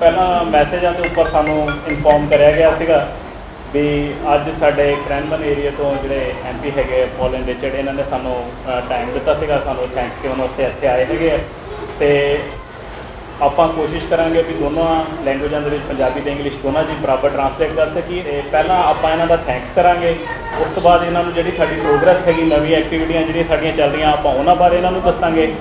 ਪਹਿਲਾਂ ਮੈਸੇਜਾਂ ਦੇ ਉੱਪਰ ਸਾਨੂੰ ਇਨਫੋਰਮ ਕਰਿਆ ਗਿਆ ਸੀਗਾ ਵੀ ਅੱਜ ਸਾਡੇ ਕ੍ਰੈਨਬਨ ਏਰੀਆ ਤੋਂ ਜਿਹੜੇ MP ਹੈਗੇ ਪੋਲਨ ਰਿਚਰਡ, ਇਹਨਾਂ ਨੇ ਸਾਨੂੰ ਟਾਈਮ ਦਿੱਤਾ ਸੀਗਾ, ਸਾਨੂੰ ਥੈਂਕਸ ਗਿਵਨ ਵਾਸਤੇ ਇੱਥੇ ਆਏ ਹੈਗੇ ਆ। ਅਤੇ ਆਪਾਂ ਕੋਸ਼ਿਸ਼ ਕਰਾਂਗੇ ਵੀ ਦੋਨੋਂ ਲੈਂਗੁਏਜਾਂ ਦੇ ਵਿੱਚ, ਪੰਜਾਬੀ ਅਤੇ ਇੰਗਲਿਸ਼ ਦੋਨਾਂ ਜੀ ਬਰਾਬਰ ਟਰਾਂਸਲੇਟ ਕਰ ਸਕੀਏ। ਅਤੇ ਪਹਿਲਾਂ ਆਪਾਂ ਇਹਨਾਂ ਦਾ ਥੈਂਕਸ ਕਰਾਂਗੇ, ਉਸ ਤੋਂ ਬਾਅਦ ਇਹਨਾਂ ਨੂੰ ਜਿਹੜੀ ਸਾਡੀ ਪ੍ਰੋਗਰੈਸ ਹੈਗੀ, ਨਵੀਂ ਐਕਟੀਵਿਟੀਆਂ ਜਿਹੜੀਆਂ ਸਾਡੀਆਂ ਚੱਲ ਰਹੀਆਂ, ਆਪਾਂ ਉਹਨਾਂ ਬਾਰੇ ਇਹਨਾਂ ਨੂੰ ਦੱਸਾਂਗੇ।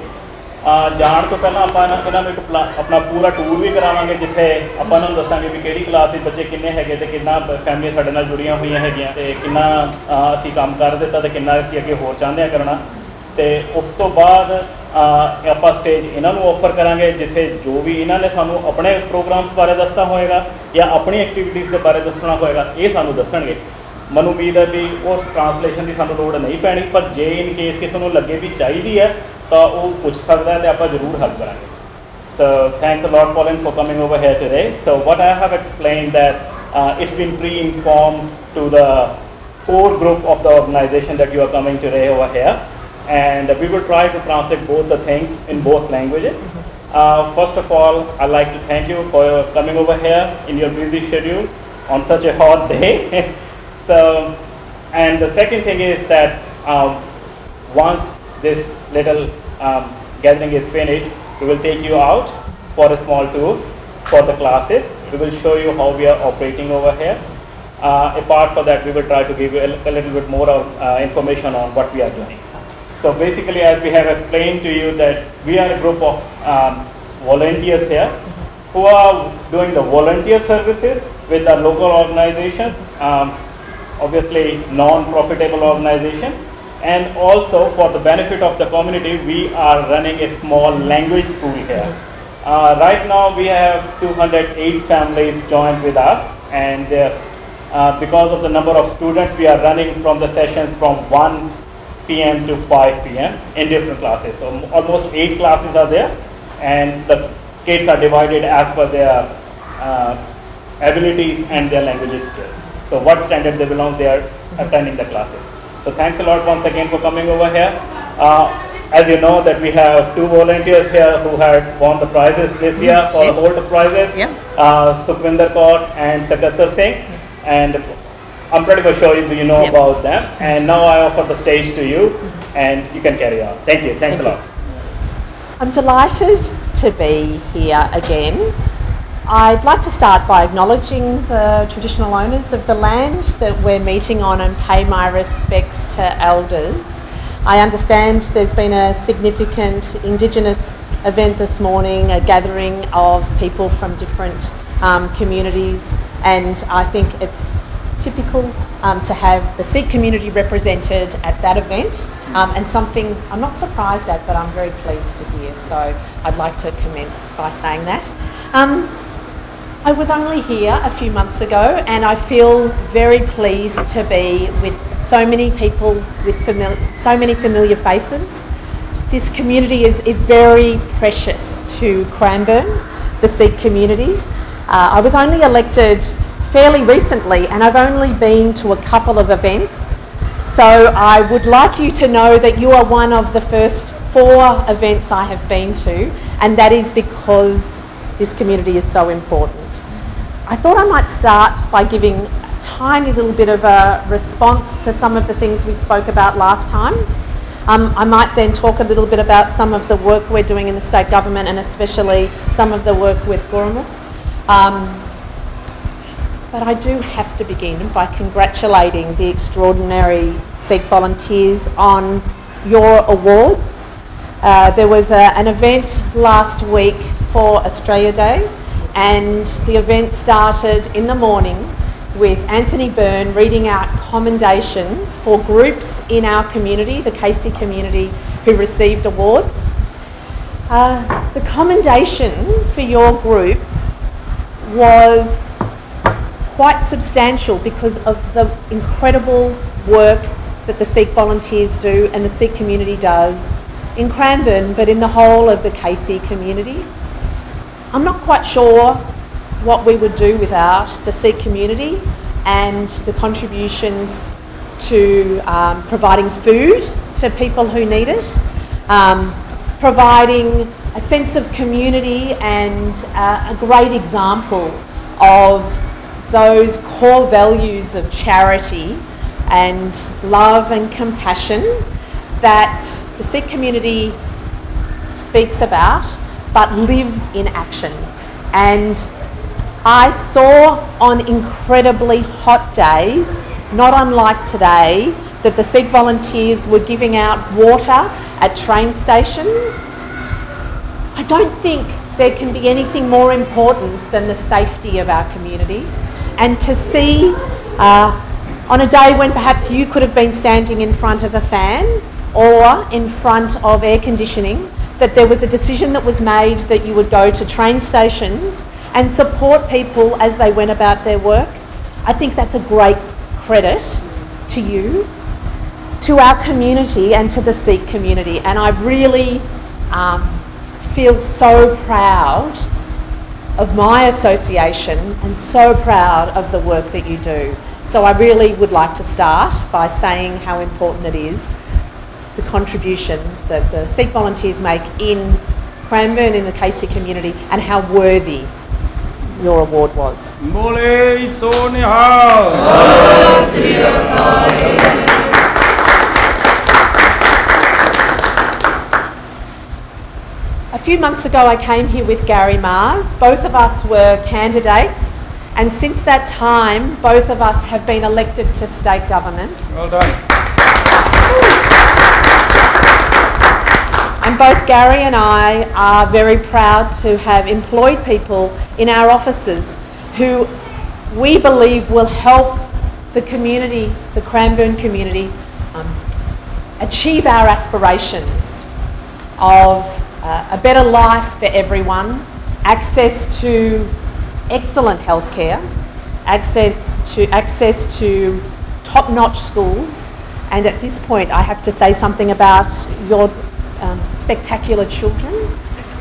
ਜਾਣ ਤੋਂ ਪਹਿਲਾਂ ਆਪਾਂ ਇਹਨਾਂ ਨੂੰ ਇੱਕ ਆਪਣਾ ਪੂਰਾ ਟੂਰ ਵੀ ਕਰਾਵਾਂਗੇ, ਜਿੱਥੇ ਆਪਾਂ ਇਹਨਾਂ ਨੂੰ ਦੱਸਾਂਗੇ ਵੀ ਕਿਹੜੀ ਕਲਾਸ ਦੇ ਬੱਚੇ ਕਿੰਨੇ ਹੈਗੇ ਅਤੇ ਕਿੰਨਾ ਫੈਮਲੀਆਂ ਸਾਡੇ ਨਾਲ ਜੁੜੀਆਂ ਹੋਈਆਂ ਹੈਗੀਆਂ, ਅਤੇ ਕਿੰਨਾ ਅਸੀਂ ਕੰਮ ਕਰ ਦਿੱਤਾ ਅਤੇ ਕਿੰਨਾ ਅਸੀਂ ਅੱਗੇ ਹੋਰ ਚਾਹੁੰਦੇ ਹਾਂ ਕਰਨਾ। ਅਤੇ ਉਸ ਤੋਂ ਬਾਅਦ ਆਪਾਂ ਸਟੇਜ ਇਹਨਾਂ ਨੂੰ ਆਫਰ ਕਰਾਂਗੇ, ਜਿੱਥੇ ਜੋ ਵੀ ਇਹਨਾਂ ਨੇ ਸਾਨੂੰ ਆਪਣੇ ਪ੍ਰੋਗਰਾਮਸ ਬਾਰੇ ਦੱਸਣਾ ਹੋਏਗਾ ਜਾਂ ਆਪਣੀ ਐਕਟੀਵਿਟੀਜ਼ ਦੇ ਬਾਰੇ ਦੱਸਣਾ ਹੋਏਗਾ, ਇਹ ਸਾਨੂੰ ਦੱਸਣਗੇ। ਮੈਨੂੰ ਉਮੀਦ ਹੈ ਵੀ ਉਸ ਟਰਾਂਸਲੇਸ਼ਨ ਦੀ ਸਾਨੂੰ ਲੋੜ ਨਹੀਂ ਪੈਣੀ, ਪਰ ਜੇ ਇਨ ਕੇਸ ਕਿਸੇ ਨੂੰ ਲੱਗੇ ਵੀ ਚਾਹੀਦੀ ਹੈ ਤਾਂ ਉਹ ਪੁੱਛ ਸਕਦਾ ਹੈ ਅਤੇ ਆਪਾਂ ਜ਼ਰੂਰ ਹੈਲਪ ਕਰਾਂਗੇ। So thanks a lot, Pauline, for coming over here today. So what I have explained that it's been pre-informed to the core group of the organization that you are coming today over here, and we will try to translate both the things in both languages. First of all, I'd like to thank you for coming over here in your busy schedule on such a hot day. So, and the second thing is that once this little gathering is finished, we will take you out for a small tour for the classes. We will show you how we are operating over here. Apart from that, we will try to give you a little bit more information on what we are doing. So basically, as we have explained to you, that we are a group of volunteers here who are doing the volunteer services with our local organizations, obviously non-profitable organizations. And also for the benefit of the community, we are running a small language school here. Right now we have 208 families joined with us, and because of the number of students, we are running from the sessions from 1 p.m. to 5 p.m. in different classes. So almost 8 classes are there, and the kids are divided as per their abilities and their language skills. So what standard they belong, they are attending the classes. So thanks a lot once again for coming over here. As you know that we have 2 volunteers here who had won the prizes this year for the whole prizes. Sukhvinder Kaur and Sakatar Singh, and I'm pretty much sure you know about them. And now I offer the stage to you, and you can carry on. Thank you. Thanks a lot. I'm delighted to be here again. I'd like to start by acknowledging the traditional owners of the land that we're meeting on and pay my respects to elders. I understand there's been a significant Indigenous event this morning, a gathering of people from different communities, and I think it's typical to have the Sikh community represented at that event, and something I'm not surprised at, but I'm very pleased to hear. So I'd like to commence by saying that. I was only here a few months ago, and I feel very pleased to be with so many people with so many familiar faces. This community is very precious to Cranbourne, the Sikh community. I was only elected fairly recently, and I've only been to a couple of events. So I would like you to know that you are one of the first 4 events I have been to, and that is because this community is so important. I thought I might start by giving a tiny little bit of a response to some of the things we spoke about last time. I might then talk a little bit about some of the work we're doing in the state government, and especially some of the work with Gurumuk. But I do have to begin by congratulating the extraordinary Sikh volunteers on your awards. There was an event last week for Australia Day, and the event started in the morning with Anthony Byrne reading out commendations for groups in our community, the Casey community, who received awards. The commendation for your group was quite substantial because of the incredible work that the Sikh volunteers do and the Sikh community does in Cranbourne, but in the whole of the Casey community. I'm not quite sure what we would do without the Sikh community and the contributions to providing food to people who need it, providing a sense of community and a great example of those core values of charity and love and compassion that the Sikh community speaks about but lives in action. And I saw on incredibly hot days, not unlike today, that the Sikh volunteers were giving out water at train stations. I don't think there can be anything more important than the safety of our community. And to see on a day when perhaps you could have been standing in front of a fan or in front of air conditioning, that there was a decision that was made that you would go to train stations and support people as they went about their work. I think that's a great credit to you, to our community and to the Sikh community. And I really feel so proud of my association and so proud of the work that you do. So I really would like to start by saying how important it is, the contribution that the Sikh volunteers make in Cranbourne, in the KC community, and how worthy your award was. Bole so nihal. A few months ago I came here with Gary Mars. Both of us were candidates, and since that time both of us have been elected to state government. Well done. And both Gary and I are very proud to have employed people in our offices who we believe will help the community, the Cranbourne community, achieve our aspirations of a better life for everyone, access to excellent healthcare, access to top-notch schools. And at this point I have to say something about your spectacular children.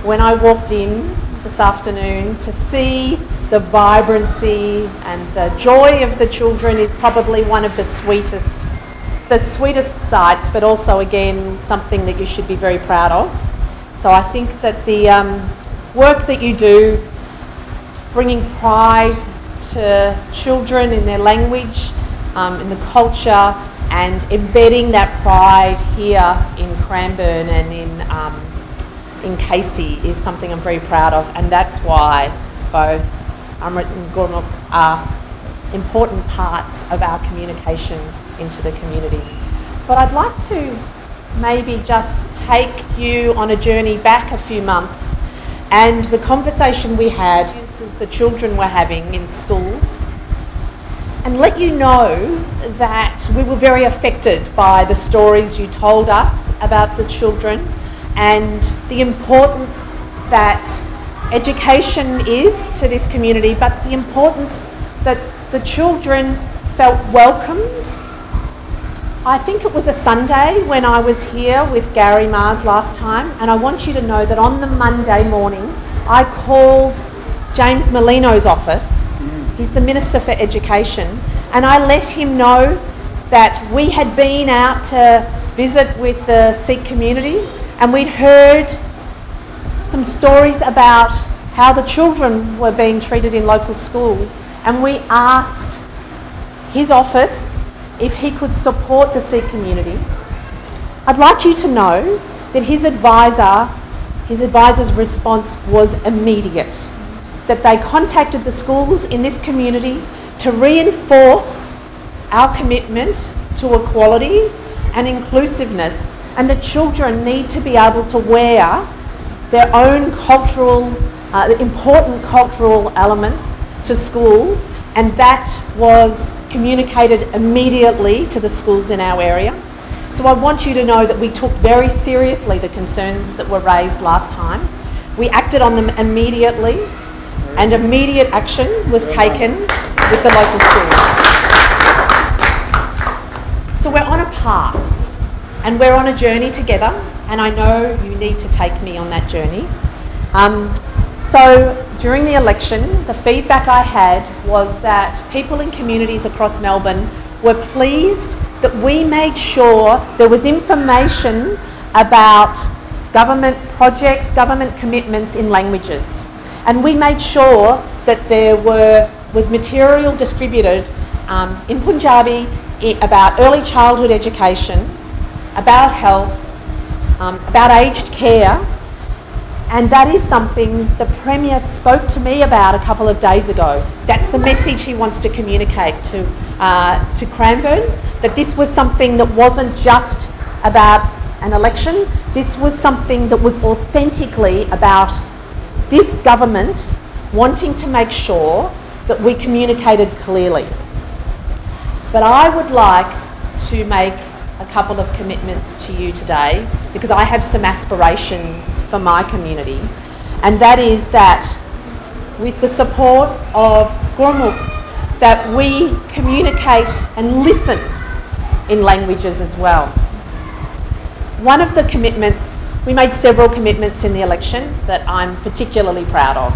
When I walked in this afternoon, to see the vibrancy and the joy of the children is probably one of the sweetest sights, but also again something that you should be very proud of. So I think that the work that you do, bringing pride to children in their language, in the culture, and embedding that pride here in Cranbourne and in Casey is something I'm very proud of, and that's why both Amrit and Gurmukh are important parts of our communication into the community. But I'd like to maybe just take you on a journey back a few months and the conversation we had as the children were having in schools, and let you know that we were very affected by the stories you told us about the children and the importance that education is to this community, but the importance that the children felt welcomed. I think it was a Sunday when I was here with Gary Mars last time, and I want you to know that on the Monday morning I called James Molino's office. He's the Minister for Education, and I let him know that we had been out to visit with the Sikh community and we'd heard some stories about how the children were being treated in local schools, and we asked his office if he could support the Sikh community. I'd like you to know that his advisor's response was immediate, that they contacted the schools in this community to reinforce our commitment to equality and inclusiveness, and the children need to be able to wear their own cultural, important cultural elements to school, and that was communicated immediately to the schools in our area. So I want you to know that we took very seriously the concerns that were raised last time. We acted on them immediately, and immediate action was taken with the local schools. So we're on a path and we're on a journey together, and I know you need to take me on that journey. So during the election, the feedback I had was that people in communities across Melbourne were pleased that we made sure there was information about government projects, government commitments in languages. And we made sure that there was material distributed in Punjabi about early childhood education, about health, about aged care, and that is something the Premier spoke to me about a couple of days ago. That's the message he wants to communicate to Cranbourne, that this was something that wasn't just about an election, this was something that was authentically about this government wanting to make sure that we communicated clearly. But I would like to make a couple of commitments to you today, because I have some aspirations for my community, and that is that with the support of Gurmukh, that we communicate and listen in languages as well. One of the commitments, we made several commitments in the elections that I'm particularly proud of.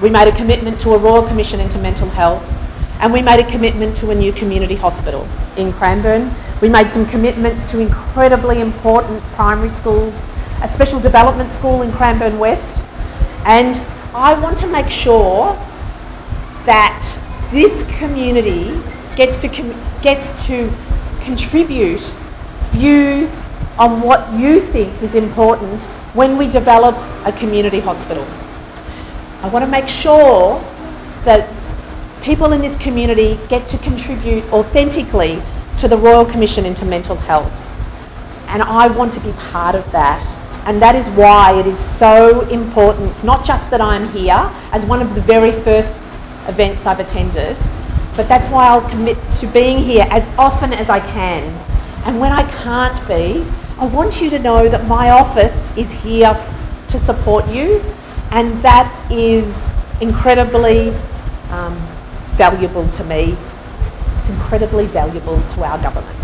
We made a commitment to a Royal Commission into mental health, and we made a commitment to a new community hospital in Cranbourne. We made some commitments to incredibly important primary schools, a special development school in Cranbourne West, and I want to make sure that this community gets to contribute views on what you think is important when we develop a community hospital. I want to make sure that people in this community get to contribute authentically to the Royal Commission into mental health, and I want to be part of that, and that is why it is so important, not just that I'm here as one of the very first events I've attended, but that's why I'll commit to being here as often as I can. And when I can't be, I want you to know that my office is here to support you, and that is incredibly valuable to me. It's incredibly valuable to our government.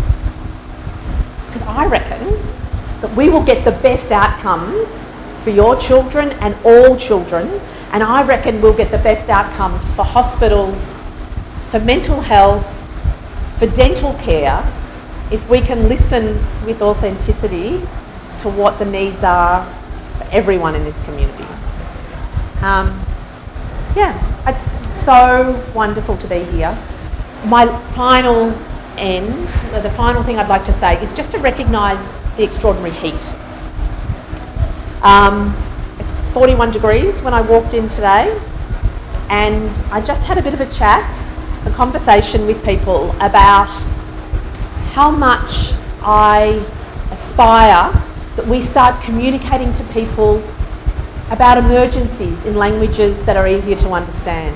Because I reckon that we will get the best outcomes for your children and all children, and I reckon we'll get the best outcomes for hospitals, for mental health, for dental care, if we can listen with authenticity to what the needs are for everyone in this community. Yeah, it's so wonderful to be here. My final the final thing I'd like to say is just to recognise the extraordinary heat. It's 41 degrees when I walked in today, and I just had a bit of a chat, a conversation with people about how much I aspire that we start communicating to people about emergencies in languages that are easier to understand.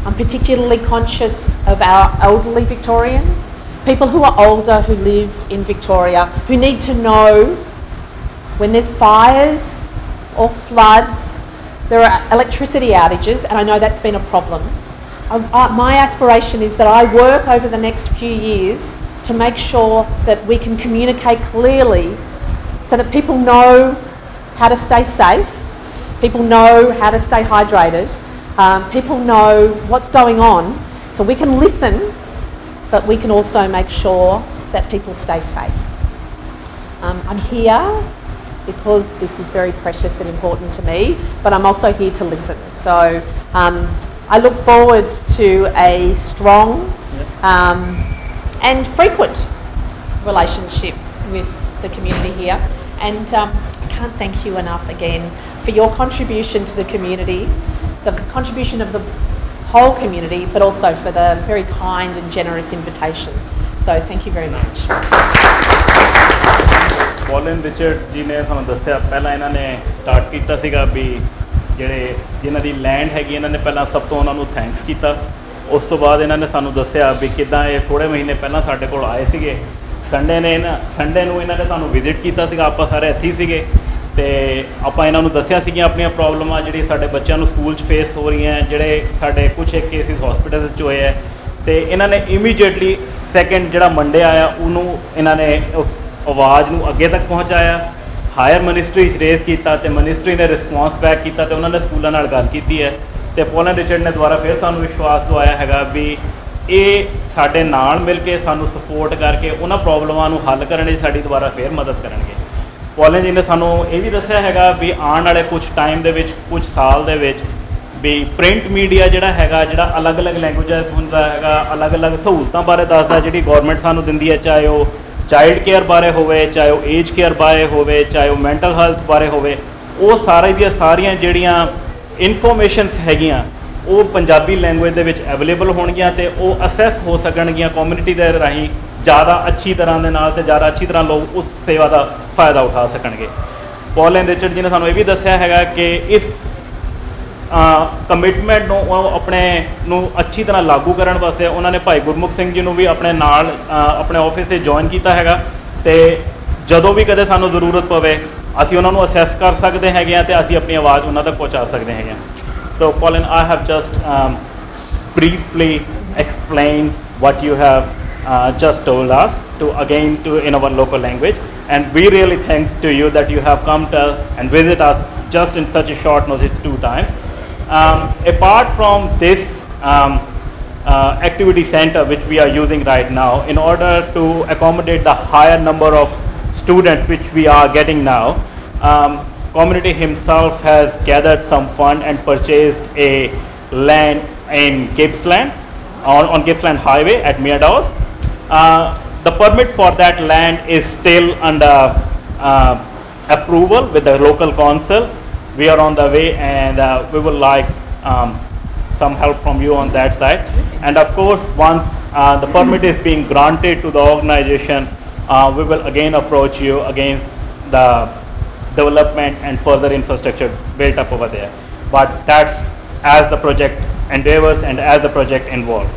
I'm particularly conscious of our elderly Victorians, people who are older who live in Victoria, who need to know when there's fires or floods, there are electricity outages, and I know that's been a problem. My aspiration is that I work over the next few years to make sure that we can communicate clearly so that people know how to stay safe, people know how to stay hydrated, people know what's going on, so we can listen, but we can also make sure that people stay safe. I'm here because this is very precious and important to me, but I'm also here to listen. So I look forward to a strong and frequent relationship with the community here, and I can't thank you enough again for your contribution to the community, the contribution of the whole community, but also for the very kind and generous invitation. So thank you very much. Colin Richard जी ने सानू दस्सिया पहला इन्होंने start किया सीगा भी जिहड़े जिन्हां the land हैगी इन्होंने पहला सब तो उन्होंने थैंक्स किया, उस तो बाद इन्होंने सानू दस्सिया भी किदां ये थोड़े महीने पहला साडे कोल आए सीगे, संडे नूं इन्होंने सानू विजिट किया सीगा, आपां सारे इत्थे ही सीगे ते आपां इन्हां नूं दस्सिया सीगियां अपनियां प्रॉब्लमां जिहड़ी साडे बच्चों नूं स्कूल च फेस हो रही हैं, जिहड़े साडे कुछ एक केसिस हॉस्पिटल च होए है, ते इन्हां ने इमीडिएटली सैकेंड जिहड़ा मंडे आया उन्होंने इन्हां ने उस आवाज़ नूं अगे तक पहुँचाया, हायर मिनिस्ट्री रेज किया तो मिनिस्ट्री ने रिस्पॉन्स बैक किया तो उन्होंने स्कूलों नाल गल की है, तो कॉलिन रिचर्ड ने दोबारा फिर सानू विश्वास दवाया है भी ये साडे नाल मिल के सानू सपोर्ट करके उन्होंने प्रॉब्लमां नूं हल करने साडी दोबारा फिर मदद करेंगे। ਪੋਲਨ ਜੀ ਨੇ ਸਾਨੂੰ ਇਹ ਵੀ ਦੱਸਿਆ ਹੈਗਾ ਵੀ ਆਉਣ ਵਾਲੇ ਕੁਝ ਟਾਈਮ ਦੇ ਵਿੱਚ, ਕੁਝ ਸਾਲ ਦੇ ਵਿੱਚ ਵੀ ਪ੍ਰਿੰਟ ਮੀਡੀਆ ਜਿਹੜਾ ਹੈਗਾ, ਜਿਹੜਾ ਅਲੱਗ-ਅਲੱਗ ਲੈਂਗੁਏਜਸ ਹੁੰਦਾ ਹੈਗਾ, ਅਲੱਗ-ਅਲੱਗ ਸਹੂਲਤਾਂ ਬਾਰੇ ਦੱਸਦਾ ਜਿਹੜੀ ਗੌਰਮੈਂਟ ਸਾਨੂੰ ਦਿੰਦੀ ਹੈ, ਚਾਹੇ ਉਹ ਚਾਈਲਡ ਕੇਅਰ ਬਾਰੇ ਹੋਵੇ, ਚਾਹੇ ਉਹ ਏਜ ਕੇਅਰ ਬਾਰੇ ਹੋਵੇ, ਚਾਹੇ ਉਹ ਮੈਂਟਲ ਹੈਲਥ ਬਾਰੇ ਹੋਵੇ, ਉਹ ਸਾਰੇ ਦੀਆਂ ਸਾਰੀਆਂ ਜਿਹੜੀਆਂ ਇਨਫੋਰਮੇਸ਼ਨਸ ਹੈਗੀਆਂ ਉਹ ਪੰਜਾਬੀ ਲੈਂਗੁਏਜ ਦੇ ਵਿੱਚ ਅਵੇਲੇਬਲ ਹੋਣਗੀਆਂ ਅਤੇ ਉਹ ਅਸੈਸ ਹੋ ਸਕਣਗੀਆਂ ਕਮਿਊਨਿਟੀ ਦੇ ਰਾਹੀਂ ਜ਼ਿਆਦਾ ਅੱਛੀ ਤਰ੍ਹਾਂ ਦੇ ਨਾਲ, ਅਤੇ ਜ਼ਿਆਦਾ ਅੱਛੀ ਤਰ੍ਹਾਂ ਲੋਕ ਉਸ ਸੇਵਾ ਦਾ ਫਾਇਦਾ ਉਠਾ ਸਕਣਗੇ। ਪੌਲ ਐਂਡ ਰਿਚਰਡ ਜੀ ਨੇ ਸਾਨੂੰ ਇਹ ਵੀ ਦੱਸਿਆ ਹੈਗਾ ਕਿ ਇਸ ਕਮਿਟਮੈਂਟ ਨੂੰ ਉਹ ਆਪਣੇ ਨੂੰ ਅੱਛੀ ਤਰ੍ਹਾਂ ਲਾਗੂ ਕਰਨ ਵਾਸਤੇ ਉਹਨਾਂ ਨੇ ਭਾਈ ਗੁਰਮੁਖ ਸਿੰਘ ਜੀ ਨੂੰ ਵੀ ਆਪਣੇ ਨਾਲ ਆਪਣੇ ਆਫਿਸ 'ਤੇ ਜੁਆਇਨ ਕੀਤਾ ਹੈਗਾ, ਅਤੇ ਜਦੋਂ ਵੀ ਕਦੇ ਸਾਨੂੰ ਜ਼ਰੂਰਤ ਪਵੇ ਅਸੀਂ ਉਹਨਾਂ ਨੂੰ ਅਸੈਸ ਕਰ ਸਕਦੇ ਹੈਗੇ ਹਾਂ ਅਤੇ ਅਸੀਂ ਆਪਣੀ ਆਵਾਜ਼ ਉਹਨਾਂ ਤੱਕ ਪਹੁੰਚਾ ਸਕਦੇ ਹੈਗੇ ਹਾਂ। So Pauline, I have just briefly explained what you have just told us in our local language, and we really thanks to you that you have come to and visit us just in such a short notice 2 times. Apart from this activity center which we are using right now, in order to accommodate the higher number of students which we are getting now, community himself has gathered some fund and purchased a land in Gippsland on Gippsland Highway at Meadows. The permit for that land is still under approval with the local council. We are on the way, and we would like some help from you on that side. And of course, once the permit is being granted to the organization, we will again approach you against the development and further infrastructure built up over there. But that's as the project endeavors and as the project involves.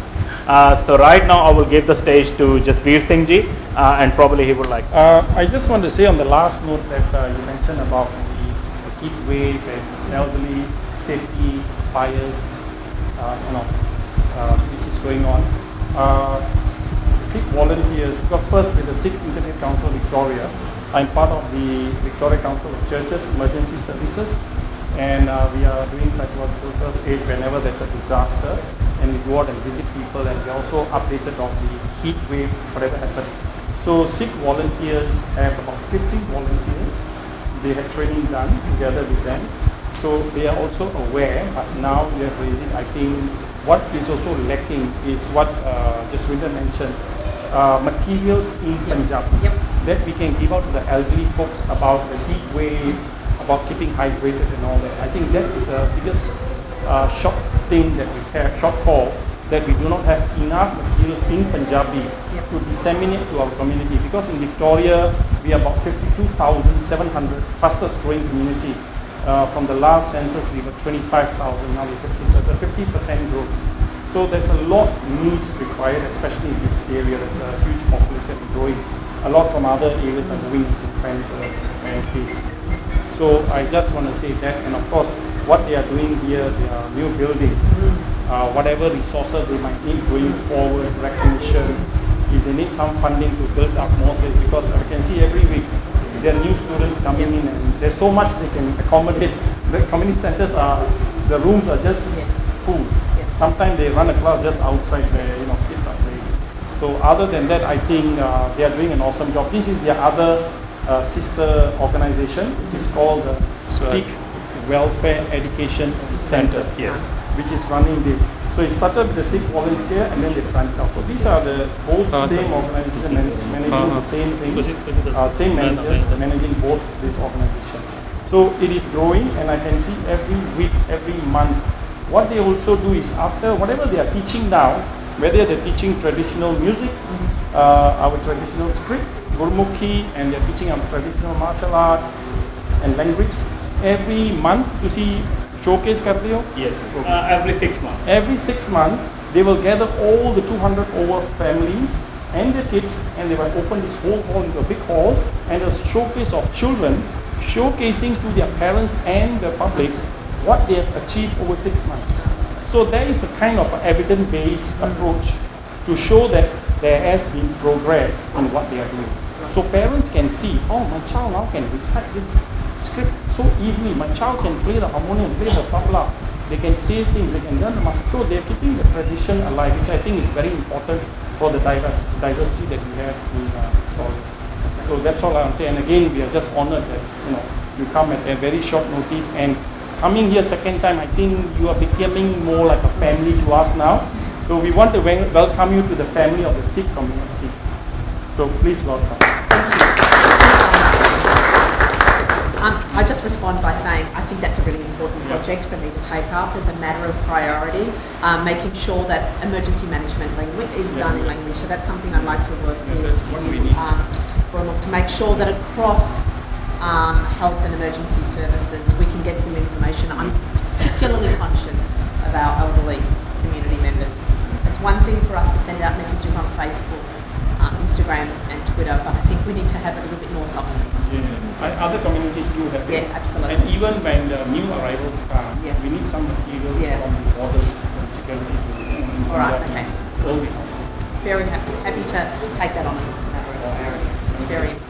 So right now I will give the stage to Jasveer Singh ji, and probably he would like. I just want to say on the last note that you mentioned about the heat wave and elderly safety, fires, which is going on. Sikh volunteers, because first with the Sikh Internet Council Victoria, I'm part of the Victoria Council of Churches Emergency Services, and we are doing psychological first aid whenever there's a disaster, and we go out and visit people, and we also updated on the heat wave, whatever happens. So Sikh volunteers have about 50 volunteers. They had training done together with them, so they are also aware, but now we are raising, I think what is also lacking is what Jaswinder mentioned, materials in Punjab that we can give out to the elderly folks about the heat wave, about keeping hydrated and all that. I think that is the biggest shortfall, that we do not have enough materials in Punjabi to disseminate to our community, because in Victoria we are about 52,700, fastest growing community. From the last census we were 25,000, now we're 50, so it's a 50% growth. So there's a lot needs required, especially in this area. There's a huge population growing. A lot from other areas are moving to Penrith. So I just want to say that, and of course what they are doing here, they are new building, whatever resources they might need going forward, recognition, if they need some funding to build up more space, because I can see every week there are new students coming in, and there's so much they can accommodate. The community centers the rooms are just full. Sometimes they run a class just outside where kids are playing. So other than that, I think they are doing an awesome job. This is their other sister organization, which is called the Sikh Welfare Education Center, which is running this. So it started with the Sikh volunteer, and then they branch out. So these are the both same organization managing the same thing, same managers managing both this organization. So it is growing, and I can see every week, every month. What they also do is, after whatever they are teaching now, whether they're teaching traditional music, our traditional script, Gurmukhi, and they're teaching our traditional martial art and language, every month to see showcase karte ho? Yes, every 6 months. Every 6 months, they will gather all the 200 over families and their kids, and they will open this whole hall into a big hall, and a showcase of children showcasing to their parents and the public what they have achieved over 6 months. So there is a kind of evidence-based approach to show that there has been progress in what they are doing. So parents can see, oh, my child now can recite this script so easily. My child can play the harmonium, play the tabla. They can say things, they can learn the martial. So they're keeping the tradition alive, which I think is very important for the diversity that we have in Victoria. So that's all I'm saying. And again, we are just honored that you come at a very short notice, and coming here second time, I think you are becoming more like a family to us now. So we want to welcome you to the family of the Sikh community. So please welcome. Thank you. I just respond by saying I think that's a really important project for me to take up as a matter of priority, making sure that emergency management language is done in language. So that's something I'd like to work with you, to make sure that across health and emergency services we can get some information. I'm particularly conscious of our elderly community members. It's one thing for us to send out messages on Facebook, Instagram and Twitter, but I think we need to have a little bit more substance. Other communities do have it. Yeah, absolutely. And even when the new arrivals come, we need some material from the borders and security to all right, okay. Cool. Very happy to take that on as a matter of priority. It's very important.